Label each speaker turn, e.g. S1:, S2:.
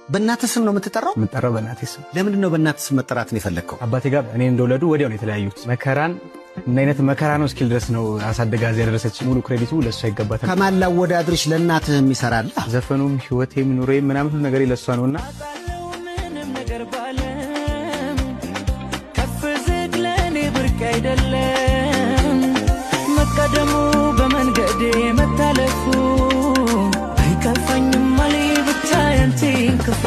S1: በእናትህ ስም ነው የምትጠራው?
S2: የምጠራው በእናቴ ስም።
S1: ለምንድን ነው በእናትህ ስም መጠራትን የፈለግከው?
S2: አባቴ ጋር እኔ እንደወለዱ ወዲያው ነው የተለያዩት። መከራን ምን አይነት መከራ ነው እስኪል ድረስ ነው አሳደጋ እዚህ ያደረሰች። ሙሉ ክሬዲቱ ለእሷ ይገባታል።
S1: ከማን ላወዳድርሽ ለእናትህ የሚሰራል?
S2: ዘፈኑም ህይወቴም ኑሮዬም ምናምን ሁሉ ነገር ለእሷ ነውና
S3: ምንም ነገር ባለም ከፍ ዝቅ ለእኔ ብርቅ አይደለም። መቀደሙ በመንገዴ መታለፉ አይከፋኝም አለኝ ብቻ ያንቺን ክፉ